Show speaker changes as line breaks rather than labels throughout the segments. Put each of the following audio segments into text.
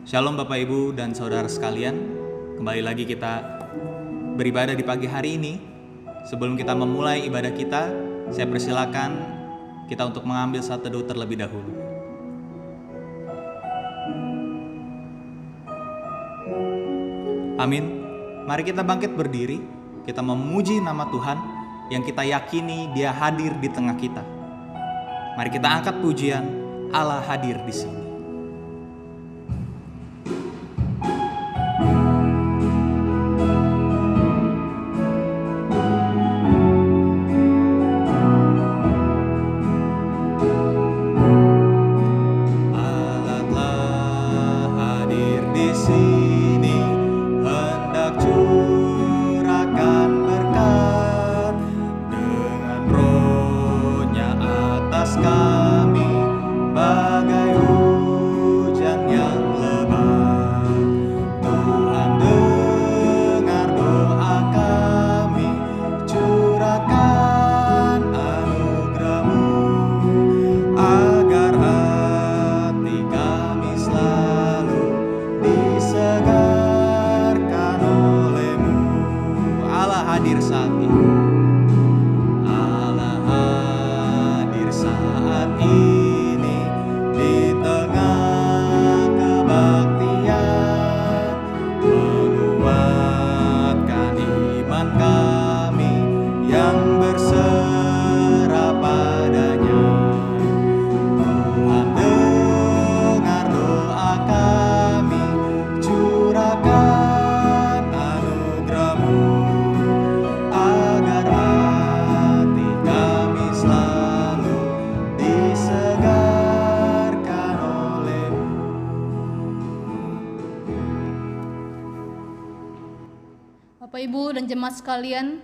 Shalom Bapak Ibu dan Saudara sekalian. Kembali lagi kita beribadah di pagi hari ini. Sebelum kita memulai ibadah kita, saya persilakan kita untuk mengambil saat teduh terlebih dahulu. Amin. Mari kita bangkit berdiri. Kita memuji nama Tuhan yang kita yakini Dia hadir di tengah kita. Mari kita angkat pujian, Allah hadir di sini.
Bapak Ibu dan jemaat sekalian,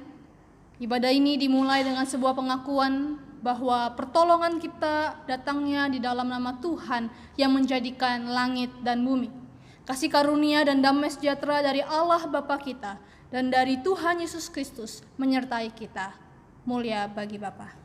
ibadah ini dimulai dengan sebuah pengakuan bahwa pertolongan kita datangnya di dalam nama Tuhan yang menjadikan langit dan bumi. Kasih karunia dan damai sejahtera dari Allah Bapa kita dan dari Tuhan Yesus Kristus menyertai kita. Mulia bagi Bapa.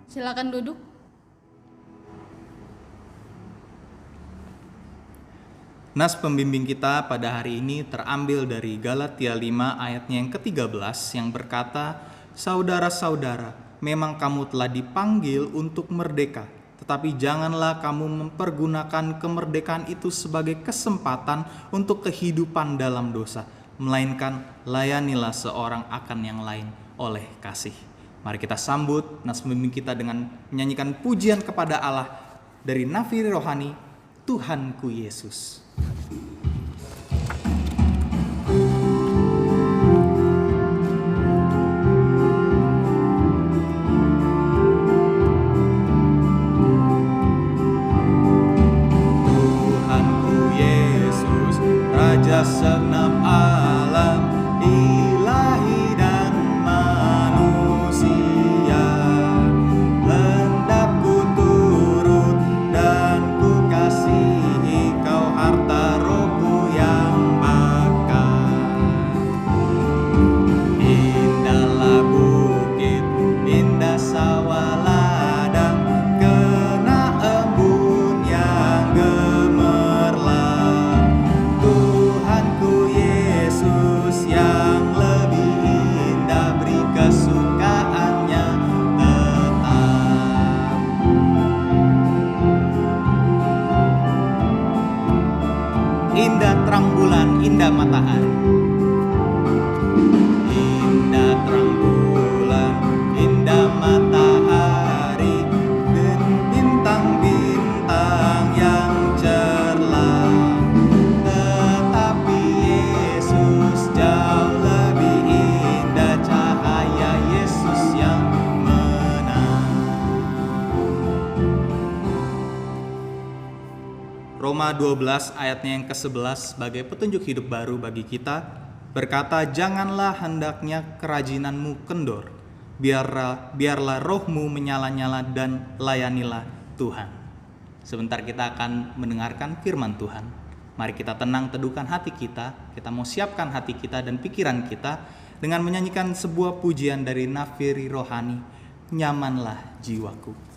Silakan duduk.
Nas pembimbing kita pada hari ini terambil dari Galatia 5 ayatnya yang ke-13 yang berkata, "Saudara-saudara, memang kamu telah dipanggil untuk merdeka, tetapi janganlah kamu mempergunakan kemerdekaan itu sebagai kesempatan untuk kehidupan dalam dosa, melainkan layanilah seorang akan yang lain oleh kasih." Mari kita sambut nas pembimbing kita dengan menyanyikan pujian kepada Allah dari nafiri rohani, Tuhanku Yesus. Tuhanku Yesus, Raja segenap alam, ilahi dan manusia, hendak ku turut dan ku kasihi kau, harta rohku yang bakar. Indahlah bukit, indah sawah ladang, kena embun yang gemerlap. Tuhanku Yesus yang lebih indah, beri kesukaannya tetap. Indah terang bulan, indah matahari. Indah terang bulan, indah matahari. Roma 12 ayatnya yang ke-11 sebagai petunjuk hidup baru bagi kita berkata, janganlah hendaknya kerajinanmu kendor, biarlah rohmu menyala-nyala dan layanilah Tuhan. Sebentar kita akan mendengarkan firman Tuhan. Mari kita tenang, teduhkan hati kita mau siapkan hati kita dan pikiran kita dengan menyanyikan sebuah pujian dari Nafiri Rohani, Nyamanlah Jiwaku.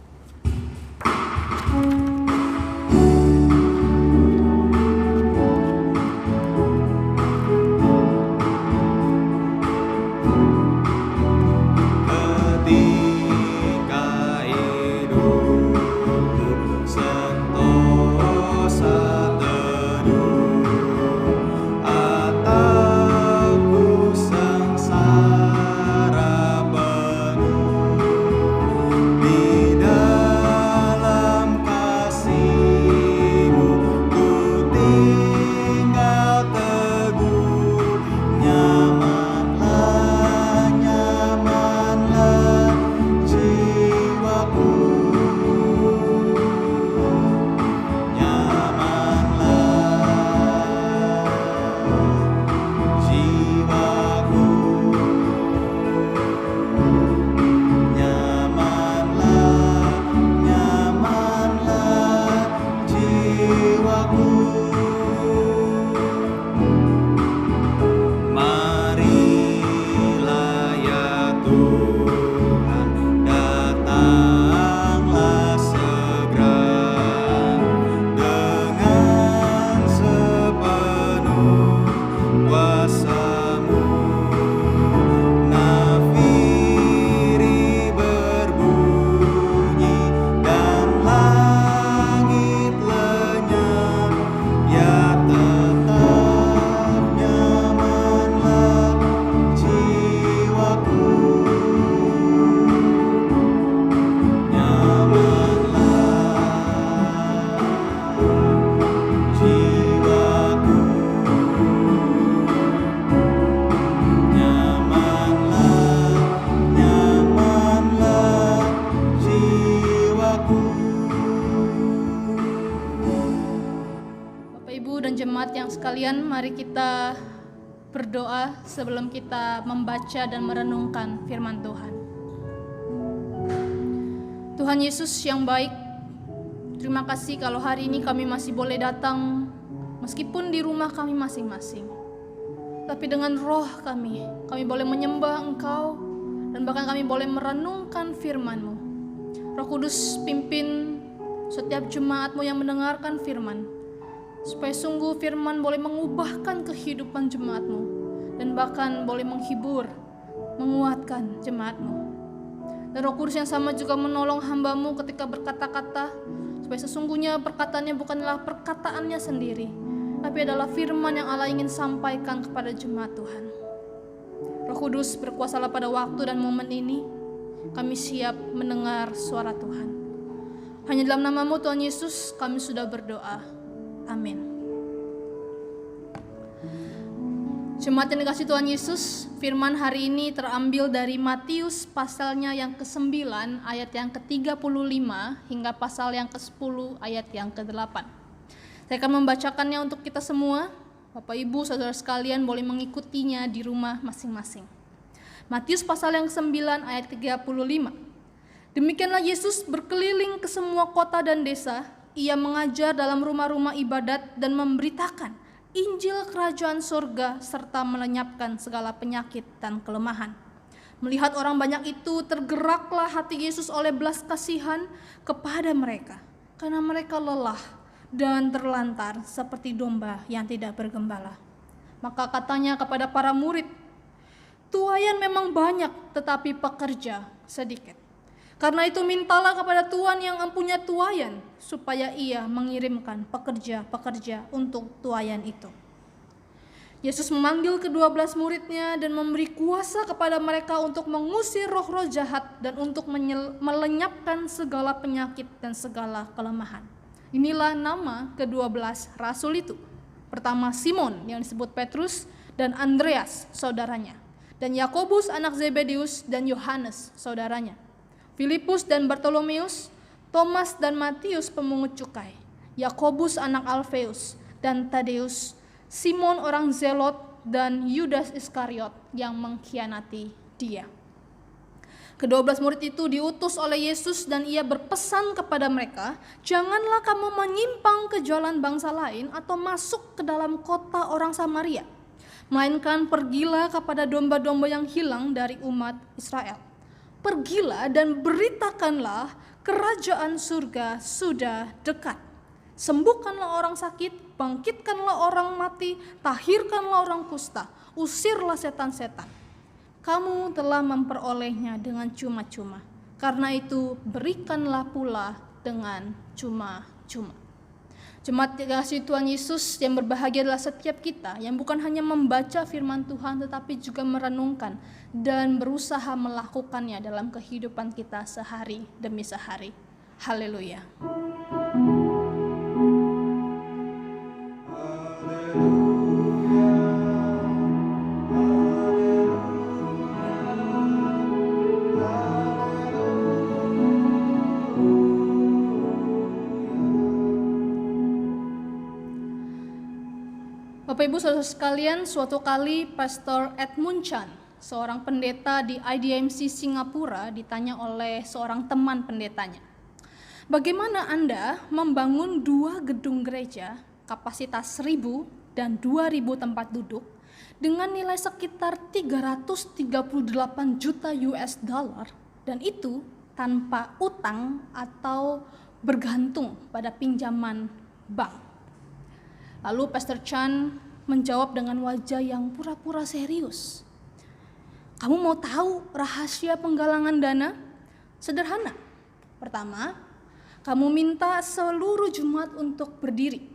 Sekalian, mari kita berdoa sebelum kita membaca dan merenungkan firman Tuhan. Tuhan Yesus yang baik, terima kasih kalau hari ini kami masih boleh datang meskipun di rumah kami masing-masing. Tapi dengan roh kami boleh menyembah Engkau dan bahkan kami boleh merenungkan firman-Mu. Roh Kudus pimpin setiap jemaat-Mu yang mendengarkan firman, supaya sungguh firman boleh mengubahkan kehidupan jemaat-Mu dan bahkan boleh menghibur, menguatkan jemaat-Mu. Dan Roh Kudus yang sama juga menolong hamba-Mu ketika berkata-kata, supaya sesungguhnya perkataannya bukanlah perkataannya sendiri, tapi adalah firman yang Allah ingin sampaikan kepada jemaat Tuhan. Roh Kudus berkuasalah pada waktu dan momen ini, kami siap mendengar suara Tuhan. Hanya dalam nama-Mu Tuhan Yesus kami sudah berdoa. Amin. Jemaat yang dikasihi Tuhan Yesus, firman hari ini terambil dari Matius pasalnya yang ke-9 ayat yang ke-35 hingga pasal yang ke-10 ayat yang ke-8. Saya akan membacakannya untuk kita semua. Bapak Ibu, saudara sekalian boleh mengikutinya di rumah masing-masing. Matius pasal yang ke-9 ayat 35. Demikianlah Yesus berkeliling ke semua kota dan desa. Ia mengajar dalam rumah-rumah ibadat dan memberitakan Injil Kerajaan Surga serta melenyapkan segala penyakit dan kelemahan. Melihat orang banyak itu, tergeraklah hati Yesus oleh belas kasihan kepada mereka, karena mereka lelah dan terlantar seperti domba yang tidak bergembala. Maka katanya kepada para murid, tuaian memang banyak, tetapi pekerja sedikit. Karena itu mintalah kepada Tuhan yang mempunyai tuaian, supaya ia mengirimkan pekerja-pekerja untuk tuaian itu. Yesus memanggil ke-12 muridnya dan memberi kuasa kepada mereka untuk mengusir roh-roh jahat dan untuk melenyapkan segala penyakit dan segala kelemahan. Inilah nama ke-12 rasul itu. Pertama Simon yang disebut Petrus dan Andreas saudaranya, dan Yakobus anak Zebedeus dan Yohanes saudaranya, Filipus dan Bartolomeus, Thomas dan Matius pemungut cukai,
Yakobus anak Alfeus, dan Tadeus, Simon orang Zelot, dan Yudas Iskariot yang mengkhianati dia. Ke-12 murid itu diutus oleh Yesus dan ia berpesan kepada mereka, janganlah kamu menyimpang ke jalan bangsa lain atau masuk ke dalam kota orang Samaria, melainkan pergilah kepada domba-domba yang hilang dari umat Israel. Pergilah dan beritakanlah kerajaan surga sudah dekat. Sembuhkanlah orang sakit, bangkitkanlah orang mati, tahirkanlah orang kusta, usirlah setan-setan. Kamu telah memperolehnya dengan cuma-cuma. Karena itu berikanlah pula dengan cuma-cuma. Jemaat kasih Tuhan Yesus, yang berbahagia adalah setiap kita yang bukan hanya membaca firman Tuhan tetapi juga merenungkan dan berusaha melakukannya dalam kehidupan kita sehari demi sehari. Haleluya. Bapak Ibu Saudara sekalian, suatu kali Pastor Edmund Chan, seorang pendeta di IDMC Singapura, ditanya oleh seorang teman pendetanya, bagaimana Anda membangun 2 gedung gereja kapasitas 1.000 dan 2.000 tempat duduk dengan nilai sekitar 338 juta US dollar, dan itu tanpa utang atau bergantung pada pinjaman bank? Lalu Pastor Chan menjawab dengan wajah yang pura-pura serius. Kamu mau tahu rahasia penggalangan dana? Sederhana. Pertama, kamu minta seluruh jemaat untuk berdiri.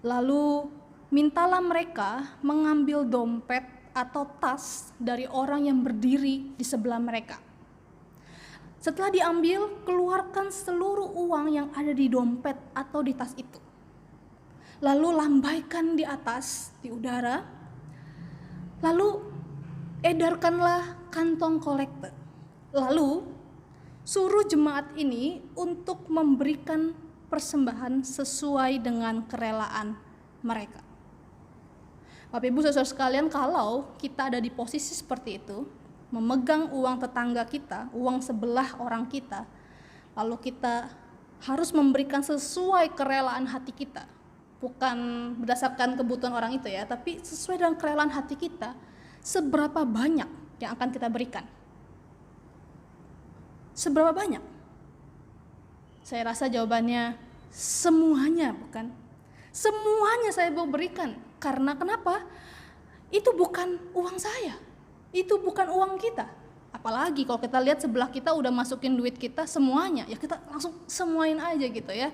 Lalu mintalah mereka mengambil dompet atau tas dari orang yang berdiri di sebelah mereka. Setelah diambil, keluarkan seluruh uang yang ada di dompet atau di tas itu. Lalu lambaikan di atas, di udara. Lalu edarkanlah kantong kolektor. Lalu suruh jemaat ini untuk memberikan persembahan sesuai dengan kerelaan mereka. Bapak Ibu Saudara sekalian, kalau kita ada di posisi seperti itu, memegang uang tetangga kita, uang sebelah orang kita, lalu kita harus memberikan sesuai kerelaan hati kita. Bukan berdasarkan kebutuhan orang itu ya, tapi sesuai dengan kerelaan hati kita, seberapa banyak yang akan kita berikan? Seberapa banyak? Saya rasa jawabannya semuanya, bukan? Semuanya saya mau berikan. Karena kenapa? Itu bukan uang saya. Itu bukan uang kita. Apalagi kalau kita lihat sebelah kita udah masukin duit kita semuanya, ya kita langsung semuain aja gitu ya.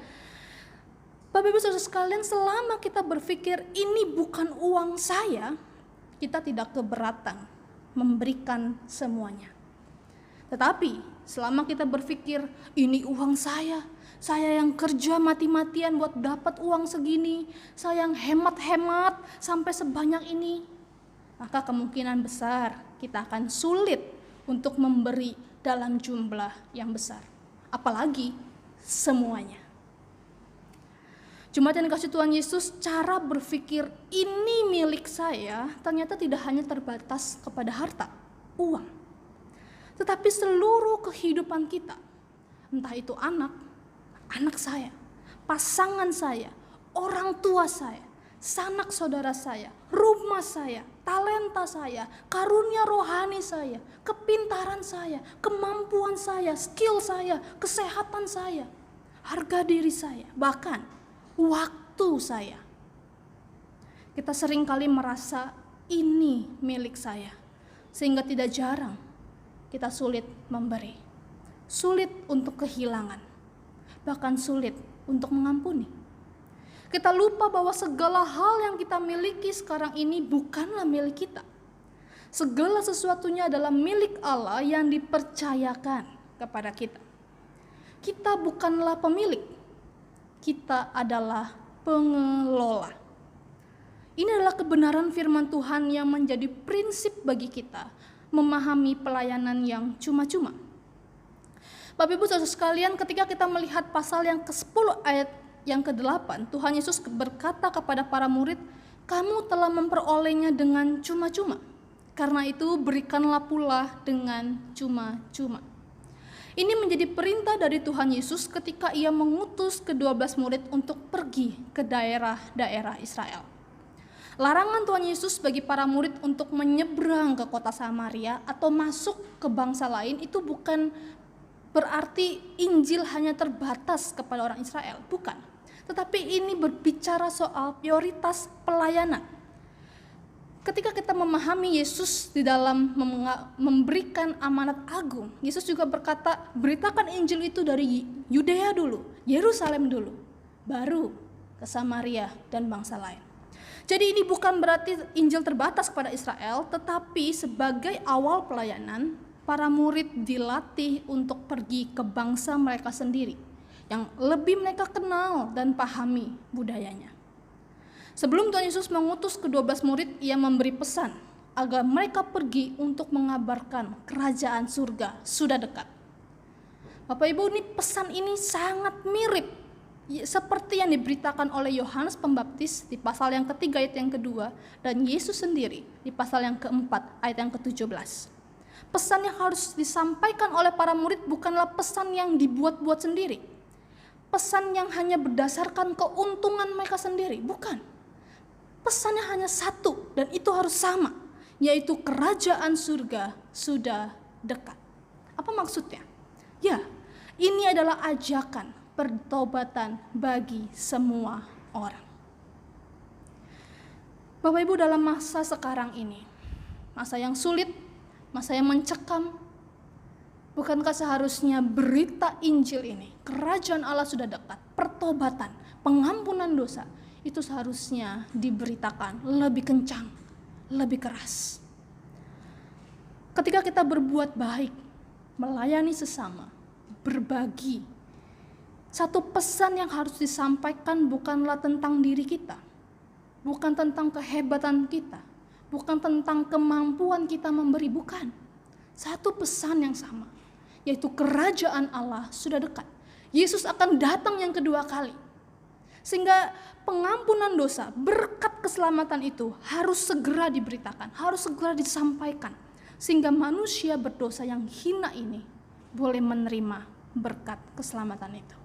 Bapak Ibu Saudara sekalian, selama kita berpikir ini bukan uang saya, kita tidak keberatan memberikan semuanya. Tetapi selama kita berpikir ini uang saya yang kerja mati-matian buat dapat uang segini, saya yang hemat-hemat sampai sebanyak ini, maka kemungkinan besar kita akan sulit untuk memberi dalam jumlah yang besar. Apalagi semuanya. Jemaat yang dikasihi Tuhan Yesus, cara berpikir ini milik saya ternyata tidak hanya terbatas kepada harta, uang, tetapi seluruh kehidupan kita. Entah itu anak saya, pasangan saya, orang tua saya, sanak saudara saya, rumah saya, talenta saya, karunia rohani saya, kepintaran saya, kemampuan saya, skill saya, kesehatan saya, harga diri saya, bahkan waktu saya. Kita seringkali merasa ini milik saya, sehingga tidak jarang kita sulit memberi, sulit untuk kehilangan, bahkan sulit untuk mengampuni. Kita lupa bahwa segala hal yang kita miliki sekarang ini bukanlah milik kita. Segala sesuatunya adalah milik Allah yang dipercayakan kepada kita. Kita bukanlah pemilik, kita adalah pengelola. Ini adalah kebenaran firman Tuhan yang menjadi prinsip bagi kita memahami pelayanan yang cuma-cuma. Bapak Ibu Saudara sekalian, ketika kita melihat pasal yang ke-10 ayat yang ke-8, Tuhan Yesus berkata kepada para murid, "Kamu telah memperolehnya dengan cuma-cuma. Karena itu berikanlah pula dengan cuma-cuma." Ini menjadi perintah dari Tuhan Yesus ketika ia mengutus ke-12 murid untuk pergi ke daerah-daerah Israel. Larangan Tuhan Yesus bagi para murid untuk menyeberang ke kota Samaria atau masuk ke bangsa lain itu bukan berarti Injil hanya terbatas kepada orang Israel, bukan. Tetapi ini berbicara soal prioritas pelayanan. Ketika kita memahami Yesus di dalam memberikan amanat agung, Yesus juga berkata, beritakan Injil itu dari Yudea dulu, Yerusalem dulu, baru ke Samaria dan bangsa lain. Jadi ini bukan berarti Injil terbatas kepada Israel, tetapi sebagai awal pelayanan, para murid dilatih untuk pergi ke bangsa mereka sendiri, yang lebih mereka kenal dan pahami budayanya. Sebelum Tuhan Yesus mengutus ke-12 murid, ia memberi pesan agar mereka pergi untuk mengabarkan kerajaan surga sudah dekat. Bapak Ibu, ini pesan ini sangat mirip seperti yang diberitakan oleh Yohanes Pembaptis di pasal yang ketiga ayat yang kedua, dan Yesus sendiri di pasal yang keempat ayat yang ke-17. Pesan yang harus disampaikan oleh para murid bukanlah pesan yang dibuat-buat sendiri, pesan yang hanya berdasarkan keuntungan mereka sendiri, bukan. Pesannya hanya satu dan itu harus sama, yaitu kerajaan surga sudah dekat. Apa maksudnya? Ya, ini adalah ajakan pertobatan bagi semua orang. Bapak Ibu, dalam masa sekarang ini, masa yang sulit, masa yang mencekam, bukankah seharusnya berita Injil ini, kerajaan Allah sudah dekat, pertobatan, pengampunan dosa, itu seharusnya diberitakan lebih kencang, lebih keras. Ketika kita berbuat baik, melayani sesama, berbagi, satu pesan yang harus disampaikan bukanlah tentang diri kita, bukan tentang kehebatan kita, bukan tentang kemampuan kita memberi, bukan. Satu pesan yang sama, yaitu kerajaan Allah sudah dekat. Yesus akan datang yang kedua kali. Sehingga pengampunan dosa, berkat keselamatan itu harus segera diberitakan, harus segera disampaikan. Sehingga manusia berdosa yang hina ini boleh menerima berkat keselamatan itu.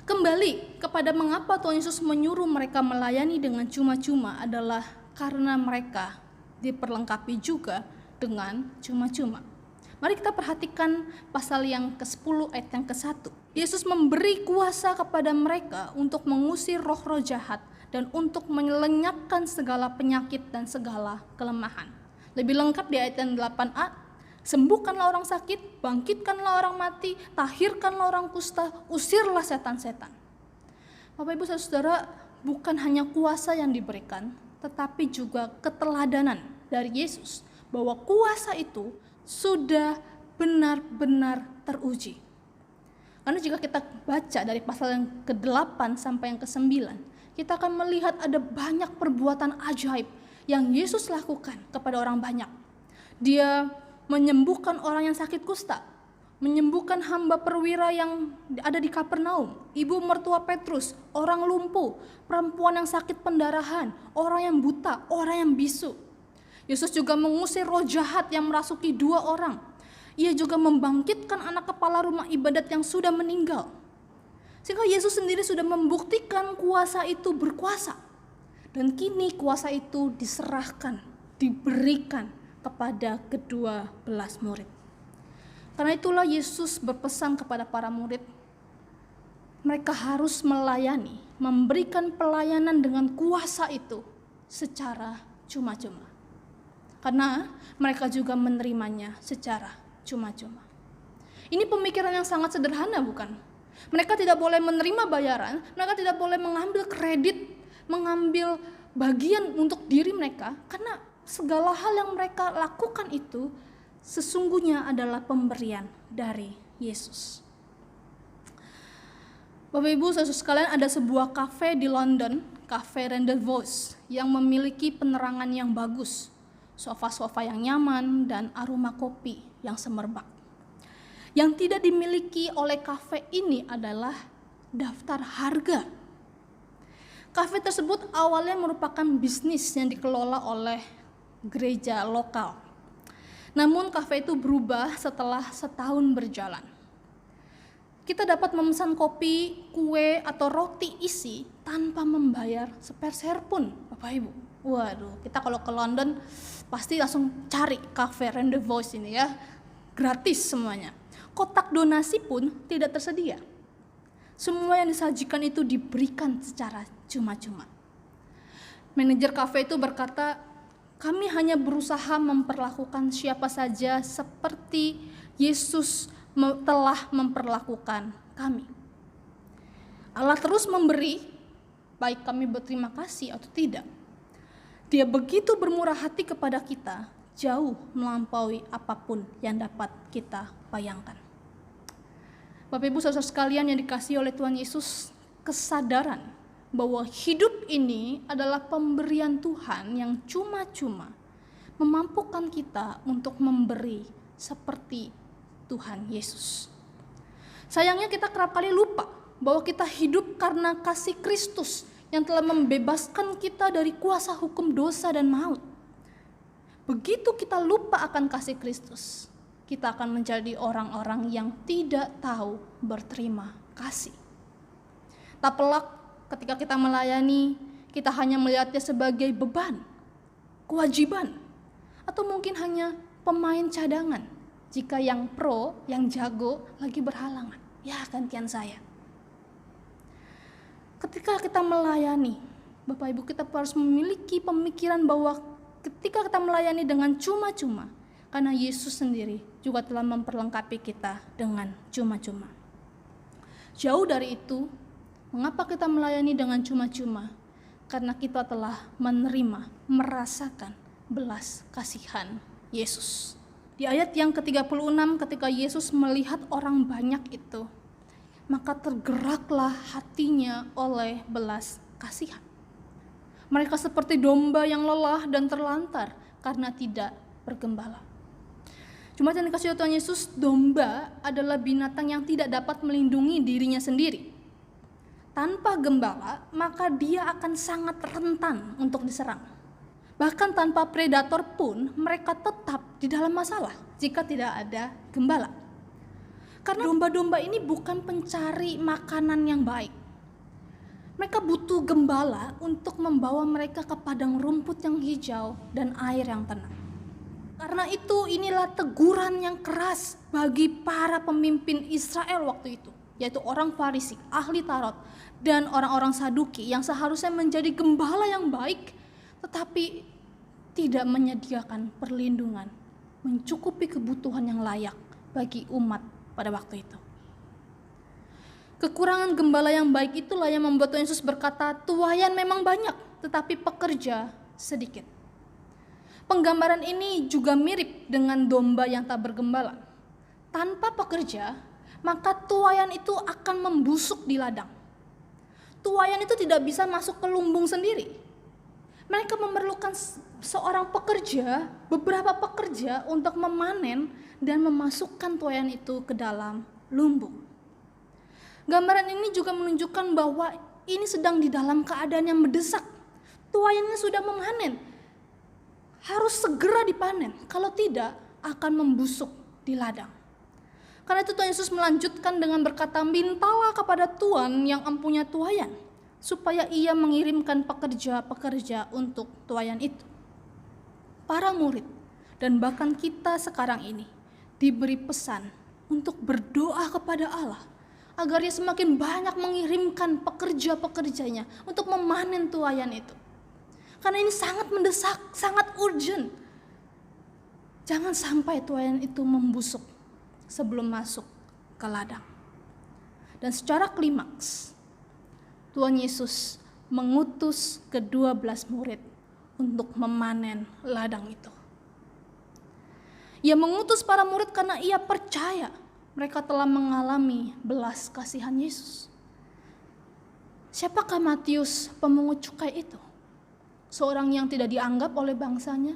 Kembali kepada mengapa Tuhan Yesus menyuruh mereka melayani dengan cuma-cuma adalah karena mereka diperlengkapi juga dengan cuma-cuma. Mari kita perhatikan pasal yang ke-10 ayat yang ke-1. Yesus memberi kuasa kepada mereka untuk mengusir roh-roh jahat dan untuk melenyapkan segala penyakit dan segala kelemahan. Lebih lengkap di ayat yang 8a. Sembuhkanlah orang sakit, bangkitkanlah orang mati, tahirkanlah orang kusta, usirlah setan-setan. Bapak Ibu Saudara, bukan hanya kuasa yang diberikan, tetapi juga keteladanan dari Yesus, bahwa kuasa itu sudah benar-benar teruji. Karena jika kita baca dari pasal yang ke-8 sampai yang ke-9, kita akan melihat ada banyak perbuatan ajaib yang Yesus lakukan kepada orang banyak. Dia menyembuhkan orang yang sakit kusta, menyembuhkan hamba perwira yang ada di Kapernaum, ibu mertua Petrus, orang lumpuh, perempuan yang sakit pendarahan, orang yang buta, orang yang bisu. Yesus juga mengusir roh jahat yang merasuki 2 orang. Ia juga membangkitkan anak kepala rumah ibadat yang sudah meninggal. Sehingga Yesus sendiri sudah membuktikan kuasa itu berkuasa. Dan kini kuasa itu diserahkan, diberikan kepada ke-12 murid. Karena itulah Yesus berpesan kepada para murid, mereka harus melayani, memberikan pelayanan dengan kuasa itu secara cuma-cuma. Karena mereka juga menerimanya secara cuma-cuma. Ini pemikiran yang sangat sederhana, bukan? Mereka tidak boleh menerima bayaran, mereka tidak boleh mengambil kredit, mengambil bagian untuk diri mereka, karena segala hal yang mereka lakukan itu sesungguhnya adalah pemberian dari Yesus. Bapak Ibu Saudara sekalian, ada sebuah kafe di London, Cafe Rendezvous, yang memiliki penerangan yang bagus, sofa-sofa yang nyaman, dan aroma kopi yang semerbak. Yang tidak dimiliki oleh kafe ini adalah daftar harga. Kafe tersebut awalnya merupakan bisnis yang dikelola oleh gereja lokal. Namun kafe itu berubah setelah setahun berjalan. Kita dapat memesan kopi, kue, atau roti isi tanpa membayar sepeser pun, Bapak Ibu. Waduh, kita kalau ke London pasti langsung cari kafe Rendezvous ini ya. Gratis semuanya. Kotak donasi pun tidak tersedia. Semua yang disajikan itu diberikan secara cuma-cuma. Manajer kafe itu berkata, kami hanya berusaha memperlakukan siapa saja seperti Yesus telah memperlakukan kami. Allah terus memberi, baik kami berterima kasih atau tidak. Dia begitu bermurah hati kepada kita, jauh melampaui apapun yang dapat kita bayangkan. Bapak Ibu saudara sekalian yang dikasihi oleh Tuhan Yesus, kesadaran bahwa hidup ini adalah pemberian Tuhan yang cuma-cuma memampukan kita untuk memberi seperti Tuhan Yesus. Sayangnya kita kerap kali lupa bahwa kita hidup karena kasih Kristus yang telah membebaskan kita dari kuasa hukum dosa dan maut. Begitu kita lupa akan kasih Kristus, kita akan menjadi orang-orang yang tidak tahu berterima kasih. Tak pelak ketika kita melayani, kita hanya melihatnya sebagai beban, kewajiban, atau mungkin hanya pemain cadangan. Jika yang pro, yang jago lagi berhalangan, ya gantian saya. Ketika kita melayani, Bapak Ibu, kita harus memiliki pemikiran bahwa ketika kita melayani dengan cuma-cuma, karena Yesus sendiri juga telah memperlengkapi kita dengan cuma-cuma. Jauh dari itu, mengapa kita melayani dengan cuma-cuma? Karena kita telah menerima, merasakan belas kasihan Yesus. Di ayat yang ke-36 ketika Yesus melihat orang banyak itu, maka tergeraklah hatinya oleh belas kasihan. Mereka seperti domba yang lelah dan terlantar karena tidak bergembala. Jemaat yang dikasihi Tuhan Yesus, domba adalah binatang yang tidak dapat melindungi dirinya sendiri. Tanpa gembala, maka dia akan sangat rentan untuk diserang. Bahkan tanpa predator pun mereka tetap di dalam masalah jika tidak ada gembala. Karena domba-domba ini bukan pencari makanan yang baik. Mereka butuh gembala untuk membawa mereka ke padang rumput yang hijau dan air yang tenang. Karena itu inilah teguran yang keras bagi para pemimpin Israel waktu itu, yaitu orang Farisi, ahli Taurat, dan orang-orang Saduki yang seharusnya menjadi gembala yang baik, tetapi tidak menyediakan perlindungan, mencukupi kebutuhan yang layak bagi umat pada waktu itu. Kekurangan gembala yang baik itulah yang membuat Tuhan Yesus berkata, tuaian memang banyak, tetapi pekerja sedikit. Penggambaran ini juga mirip dengan domba yang tak bergembala. Tanpa pekerja, maka tuaian itu akan membusuk di ladang. Tuaian itu tidak bisa masuk ke lumbung sendiri. Mereka memerlukan seorang pekerja, beberapa pekerja untuk memanen dan memasukkan tuaian itu ke dalam lumbung. Gambaran ini juga menunjukkan bahwa ini sedang di dalam keadaan yang mendesak. Tuaiannya sudah memanen, harus segera dipanen, kalau tidak akan membusuk di ladang. Karena itu Tuhan Yesus melanjutkan dengan berkata, mintalah kepada Tuhan yang empunya tuaian, supaya ia mengirimkan pekerja-pekerja untuk tuaian itu. Para murid dan bahkan kita sekarang ini diberi pesan untuk berdoa kepada Allah agar ia semakin banyak mengirimkan pekerja-pekerjanya untuk memanen tuaian itu. Karena ini sangat mendesak, sangat urgent. Jangan sampai tuaian itu membusuk sebelum masuk ke ladang. Dan secara klimaks, Tuhan Yesus mengutus ke-12 murid untuk memanen ladang itu. Ia mengutus para murid karena ia percaya mereka telah mengalami belas kasihan Yesus. Siapakah Matius pemungut cukai itu? Seorang yang tidak dianggap oleh bangsanya,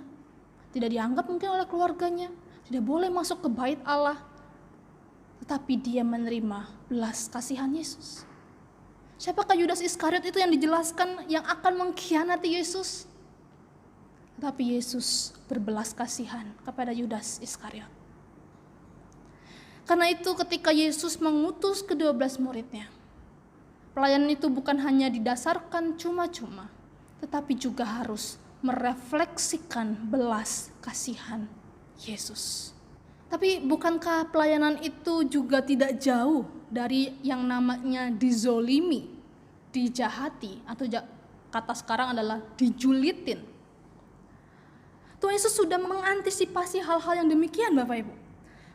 tidak dianggap mungkin oleh keluarganya, tidak boleh masuk ke bait Allah, tetapi dia menerima belas kasihan Yesus. Siapakah Yudas Iskariot itu yang dijelaskan yang akan mengkhianati Yesus? Tetapi Yesus berbelas kasihan kepada Yudas Iskariot. Karena itu ketika Yesus mengutus ke-12 muridnya, pelayanan itu bukan hanya didasarkan cuma-cuma, tetapi juga harus merefleksikan belas kasihan Yesus. Tapi bukankah pelayanan itu juga tidak jauh dari yang namanya dizolimi, dijahati, atau kata sekarang adalah dijulitin? Tuhan Yesus sudah mengantisipasi hal-hal yang demikian, Bapak Ibu.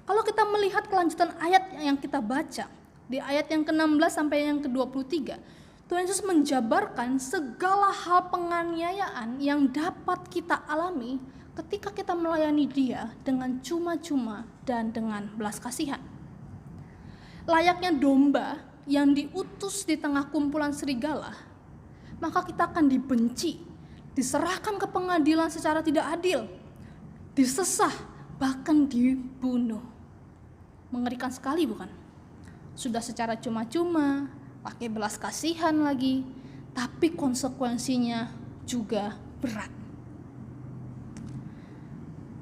Kalau kita melihat kelanjutan ayat yang kita baca, di ayat yang ke-16 sampai yang ke-23, Tuhan Yesus menjabarkan segala hal penganiayaan yang dapat kita alami ketika kita melayani Dia dengan cuma-cuma dan dengan belas kasihan. Layaknya domba yang diutus di tengah kumpulan serigala, maka kita akan dibenci, diserahkan ke pengadilan secara tidak adil, disesah, bahkan dibunuh. Mengerikan sekali, bukan? Sudah secara cuma-cuma, pakai belas kasihan lagi, tapi konsekuensinya juga berat.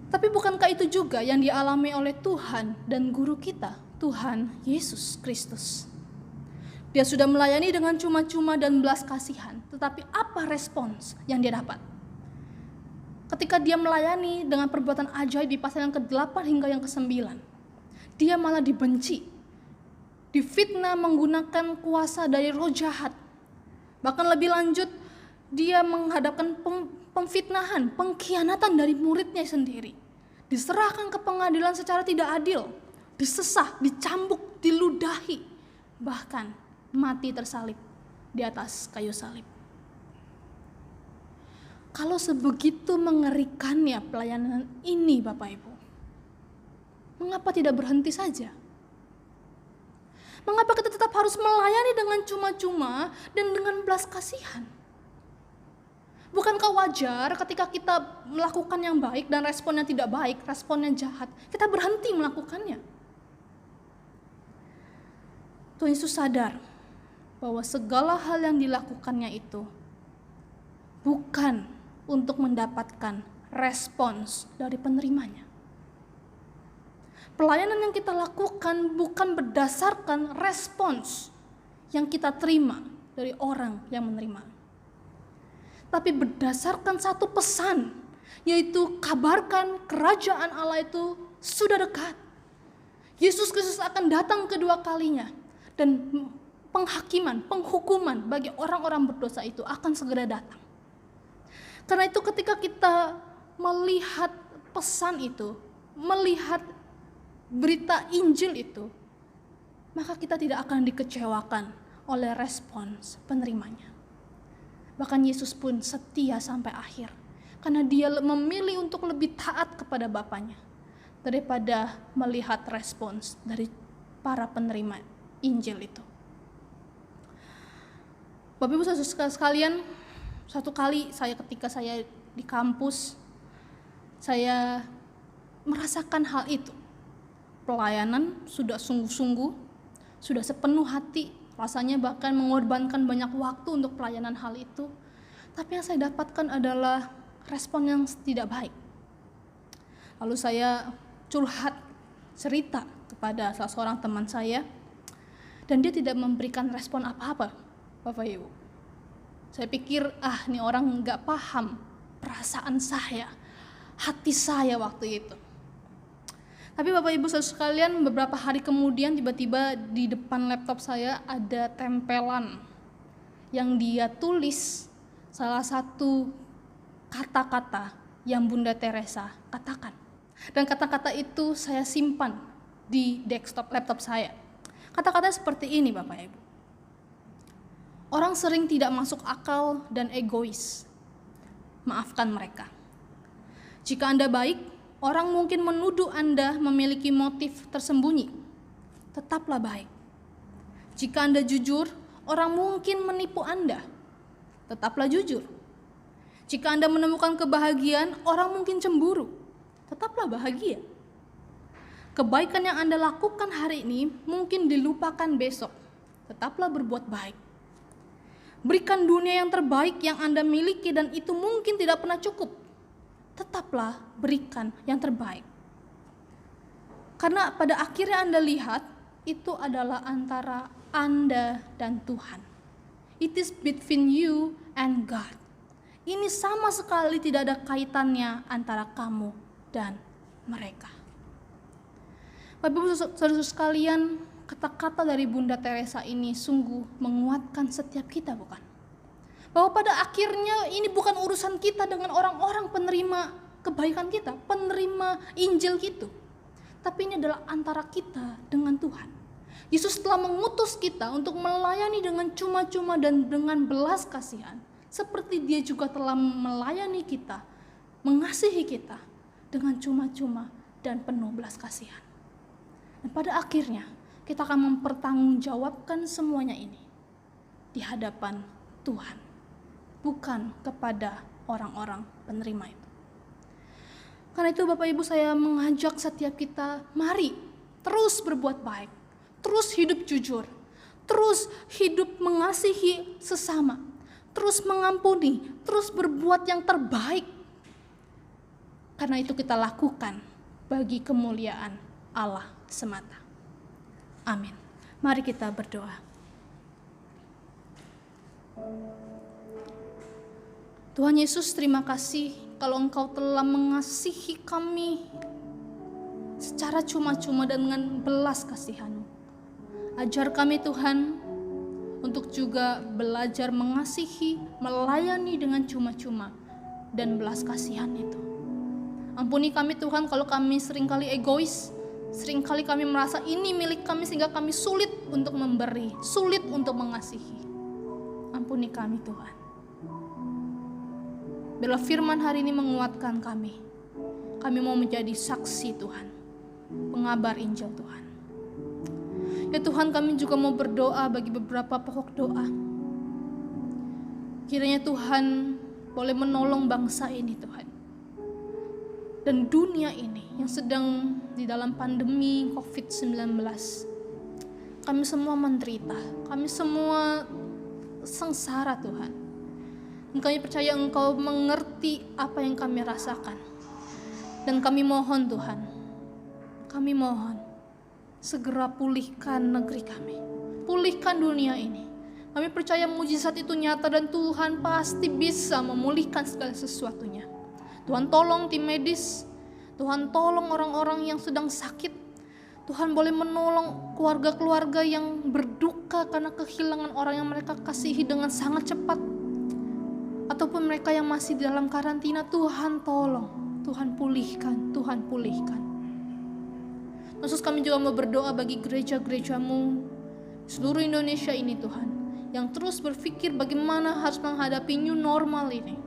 Tapi bukankah itu juga yang dialami oleh Tuhan dan guru kita, Tuhan Yesus Kristus? Dia sudah melayani dengan cuma-cuma dan belas kasihan, tetapi apa respons yang dia dapat? Ketika dia melayani dengan perbuatan ajaib di pasal yang ke-8 hingga yang ke-9, dia malah dibenci, difitnah menggunakan kuasa dari roh jahat. Bahkan lebih lanjut, dia menghadapkan pemfitnahan, pengkhianatan dari muridnya sendiri. Diserahkan ke pengadilan secara tidak adil, disesah, dicambuk, diludahi, bahkan mati tersalib di atas kayu salib. Kalau sebegitu mengerikannya pelayanan ini, Bapak Ibu, mengapa tidak berhenti saja? Mengapa kita tetap harus melayani dengan cuma-cuma dan dengan belas kasihan? Bukankah wajar ketika kita melakukan yang baik dan responnya tidak baik, responnya jahat, kita berhenti melakukannya? Tuhan Yesus sadar bahwa segala hal yang dilakukannya itu bukan untuk mendapatkan respons dari penerimanya. Pelayanan yang kita lakukan bukan berdasarkan respons yang kita terima dari orang yang menerima, tapi berdasarkan satu pesan, yaitu kabarkan kerajaan Allah itu sudah dekat. Yesus Kristus akan datang kedua kalinya, dan penghakiman, penghukuman bagi orang-orang berdosa itu akan segera datang. Karena itu ketika kita melihat pesan itu, melihat berita Injil itu, maka kita tidak akan dikecewakan oleh respons penerimanya. Bahkan Yesus pun setia sampai akhir, karena dia memilih untuk lebih taat kepada Bapanya daripada melihat respons dari para penerima Injil itu. Bapak Ibu saudara sekalian, satu kali ketika saya di kampus, saya merasakan hal itu. Pelayanan sudah sungguh-sungguh, sudah sepenuh hati, rasanya bahkan mengorbankan banyak waktu untuk pelayanan hal itu. Tapi yang saya dapatkan adalah respon yang tidak baik. Lalu saya curhat, cerita kepada salah seorang teman saya, dan dia tidak memberikan respon apa-apa, Bapak Ibu. Saya pikir, ini orang gak paham perasaan saya, hati saya waktu itu. Tapi Bapak Ibu saudara sekalian, beberapa hari kemudian tiba-tiba di depan laptop saya ada tempelan yang dia tulis salah satu kata-kata yang Bunda Teresa katakan. Dan kata-kata itu saya simpan di desktop laptop saya. Kata-kata seperti ini, Bapak Ibu. Orang sering tidak masuk akal dan egois. Maafkan mereka. Jika Anda baik, orang mungkin menuduh Anda memiliki motif tersembunyi. Tetaplah baik. Jika Anda jujur, orang mungkin menipu Anda. Tetaplah jujur. Jika Anda menemukan kebahagiaan, orang mungkin cemburu. Tetaplah bahagia. Kebaikan yang Anda lakukan hari ini mungkin dilupakan besok. Tetaplah berbuat baik. berikan dunia yang terbaik yang Anda miliki dan itu mungkin tidak pernah cukup. Tetaplah berikan yang terbaik. Karena pada akhirnya Anda lihat, itu adalah antara Anda dan Tuhan. It is between you and God. Ini sama sekali tidak ada kaitannya antara kamu dan mereka. Bapak Ibu Saudara sekalian, kata-kata dari Bunda Teresa ini sungguh menguatkan setiap kita, bukan? Bahwa pada akhirnya ini bukan urusan kita dengan orang-orang penerima kebaikan kita, penerima Injil gitu. Tapi ini adalah antara kita dengan Tuhan. Yesus telah mengutus kita untuk melayani dengan cuma-cuma dan dengan belas kasihan. Seperti Dia juga telah melayani kita, mengasihi kita dengan cuma-cuma dan penuh belas kasihan. Dan pada akhirnya kita akan mempertanggungjawabkan semuanya ini di hadapan Tuhan, bukan kepada orang-orang penerima itu. Karena itu Bapak Ibu, saya mengajak setiap kita, mari terus berbuat baik, terus hidup jujur, terus hidup mengasihi sesama, terus mengampuni, terus berbuat yang terbaik. Karena itu kita lakukan bagi kemuliaan Allah semata. Amin. Mari kita berdoa. Tuhan Yesus, terima kasih kalau Engkau telah mengasihi kami secara cuma-cuma dan dengan belas kasihan-Mu. Ajar kami Tuhan untuk juga belajar mengasihi, melayani dengan cuma-cuma dan belas kasihan itu. Ampuni kami Tuhan kalau kami seringkali egois, seringkali kami merasa ini milik kami sehingga kami sulit untuk memberi, sulit untuk mengasihi. Ampuni kami Tuhan. Biarlah firman hari ini menguatkan kami. Kami mau menjadi saksi Tuhan, pengabar Injil Tuhan. Ya Tuhan, kami juga mau berdoa bagi beberapa pokok doa. Kiranya Tuhan boleh menolong bangsa ini Tuhan. Dan dunia ini yang sedang di dalam pandemi COVID-19. Kami semua menderita, kami semua sengsara Tuhan. Dan kami percaya Engkau mengerti apa yang kami rasakan. Dan kami mohon Tuhan, kami mohon segera pulihkan negeri kami, pulihkan dunia ini. Kami percaya mujizat itu nyata dan Tuhan pasti bisa memulihkan segala sesuatunya. Tuhan tolong tim medis, Tuhan tolong orang-orang yang sedang sakit. Tuhan boleh menolong keluarga-keluarga yang berduka karena kehilangan orang yang mereka kasihi dengan sangat cepat. Ataupun mereka yang masih di dalam karantina, Tuhan tolong, Tuhan pulihkan, Tuhan pulihkan. Khusus kami juga mau berdoa bagi gereja-gereja-Mu seluruh Indonesia ini Tuhan, yang terus berpikir bagaimana harus menghadapi new normal ini.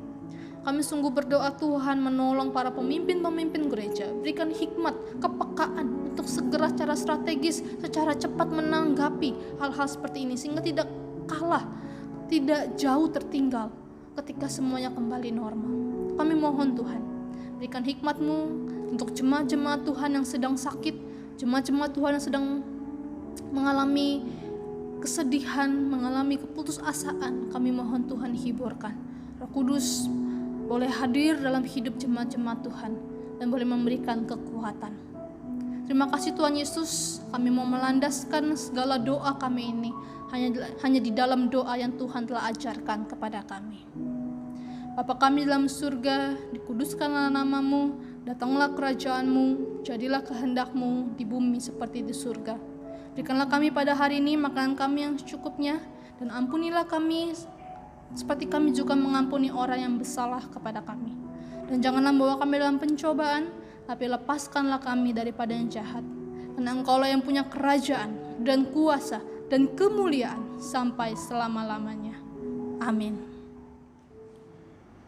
Kami sungguh berdoa Tuhan menolong para pemimpin-pemimpin gereja, berikan hikmat, kepekaan untuk segera secara strategis, secara cepat menanggapi hal-hal seperti ini sehingga tidak kalah, tidak jauh tertinggal ketika semuanya kembali normal. Kami mohon Tuhan, berikan hikmat-Mu untuk jemaat-jemaat Tuhan yang sedang sakit, jemaat-jemaat Tuhan yang sedang mengalami kesedihan, mengalami keputusasaan. Kami mohon Tuhan hiburkan. Roh Kudus boleh hadir dalam hidup jemaat-jemaat Tuhan dan boleh memberikan kekuatan. Terima kasih Tuhan Yesus, kami mau melandaskan segala doa kami ini hanya di dalam doa yang Tuhan telah ajarkan kepada kami. Bapa kami dalam surga, dikuduskanlah nama-Mu, datanglah kerajaan-Mu, jadilah kehendak-Mu di bumi seperti di surga. Berikanlah kami pada hari ini makanan kami yang secukupnya, dan ampunilah kami seperti kami juga mengampuni orang yang bersalah kepada kami. Dan janganlah membawa kami dalam pencobaan, tapi lepaskanlah kami daripada yang jahat. Karena Engkaulah yang punya kerajaan dan kuasa dan kemuliaan sampai selama-lamanya. Amin.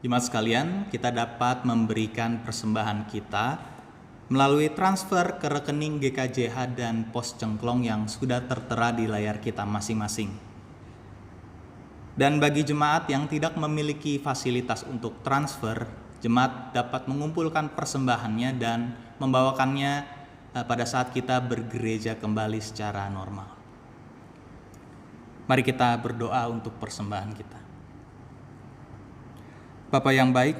Jemaat sekalian, kita dapat memberikan persembahan kita melalui transfer ke rekening GKJH dan Pos Cengklong yang sudah tertera di layar kita masing-masing. Dan bagi jemaat yang tidak memiliki fasilitas untuk transfer, jemaat dapat mengumpulkan persembahannya dan membawakannya pada saat kita bergereja kembali secara normal. Mari kita berdoa untuk persembahan kita. Bapa yang baik,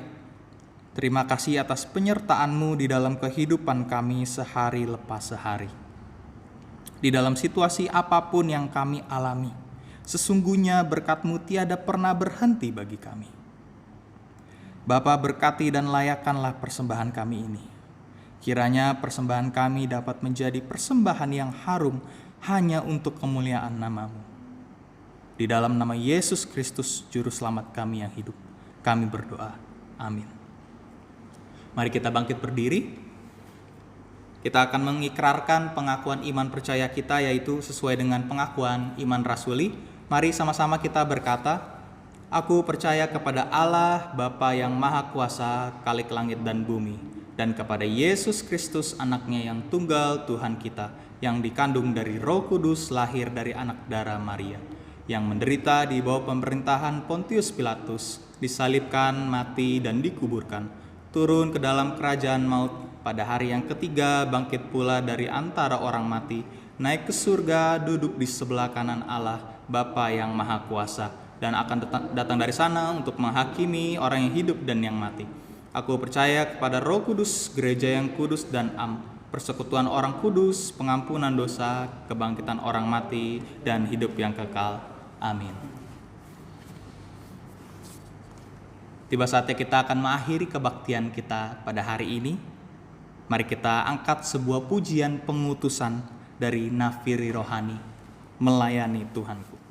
terima kasih atas penyertaan-Mu di dalam kehidupan kami sehari lepas sehari. Di dalam situasi apapun yang kami alami, sesungguhnya berkat-Mu tiada pernah berhenti bagi kami. Bapa, berkati dan layakkanlah persembahan kami ini. Kiranya persembahan kami dapat menjadi persembahan yang harum hanya untuk kemuliaan nama-Mu. Di dalam nama Yesus Kristus, Juru Selamat kami yang hidup, kami berdoa. Amin. Mari kita bangkit berdiri. Kita akan mengikrarkan pengakuan iman percaya kita, yaitu sesuai dengan pengakuan iman rasuli. Mari sama-sama kita berkata, Aku percaya kepada Allah, Bapa yang Maha Kuasa, Khalik langit dan bumi, dan kepada Yesus Kristus, anaknya yang tunggal Tuhan kita, yang dikandung dari Roh Kudus, lahir dari anak darah Maria, yang menderita di bawah pemerintahan Pontius Pilatus, disalibkan, mati, dan dikuburkan, turun ke dalam kerajaan maut, pada hari yang ketiga bangkit pula dari antara orang mati, naik ke surga, duduk di sebelah kanan Allah, Bapa yang Maha Kuasa, dan akan datang dari sana untuk menghakimi orang yang hidup dan yang mati. Aku percaya kepada Roh Kudus, gereja yang kudus dan persekutuan orang kudus, pengampunan dosa, kebangkitan orang mati, dan hidup yang kekal. Amin. Tiba saatnya kita akan mengakhiri kebaktian kita pada hari ini. Mari kita angkat sebuah pujian pengutusan dari Nafiri Rohani, Melayani Tuhanku.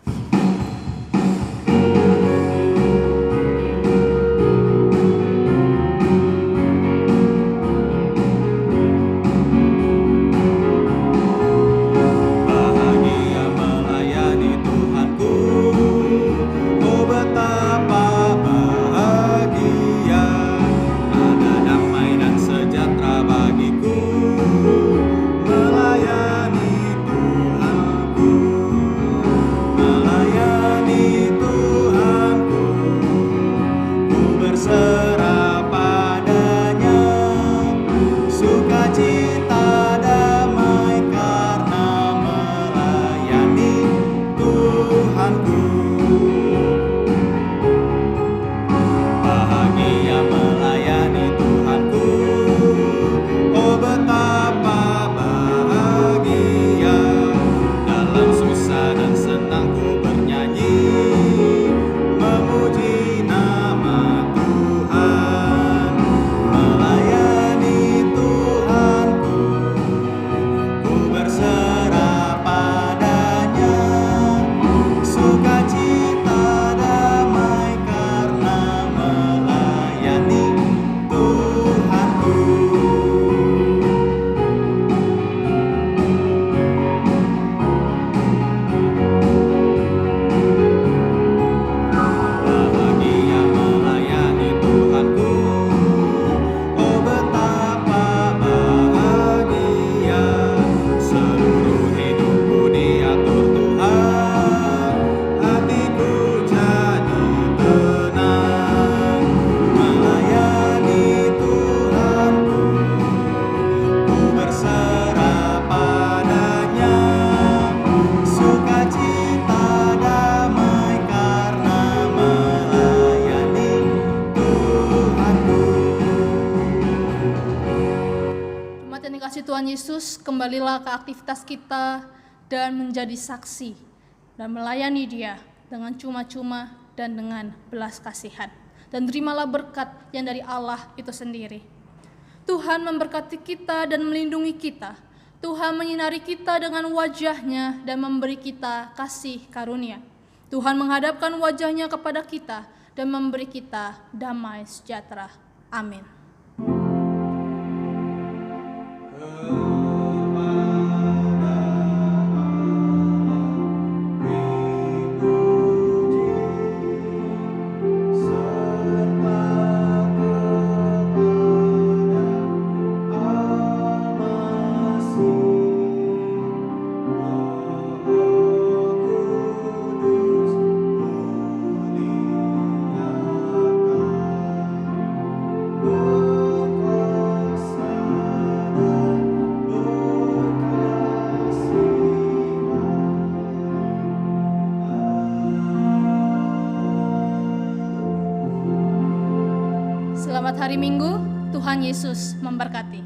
Tuhan Yesus, kembalilah ke aktivitas kita dan menjadi saksi dan melayani Dia dengan cuma-cuma dan dengan belas kasihan. Dan terimalah berkat yang dari Allah itu sendiri. Tuhan memberkati kita dan melindungi kita. Tuhan menyinari kita dengan wajah-Nya dan memberi kita kasih karunia. Tuhan menghadapkan wajah-Nya kepada kita dan memberi kita damai sejahtera. Amin.
Oh
Selamat hari Minggu, Tuhan Yesus memberkati.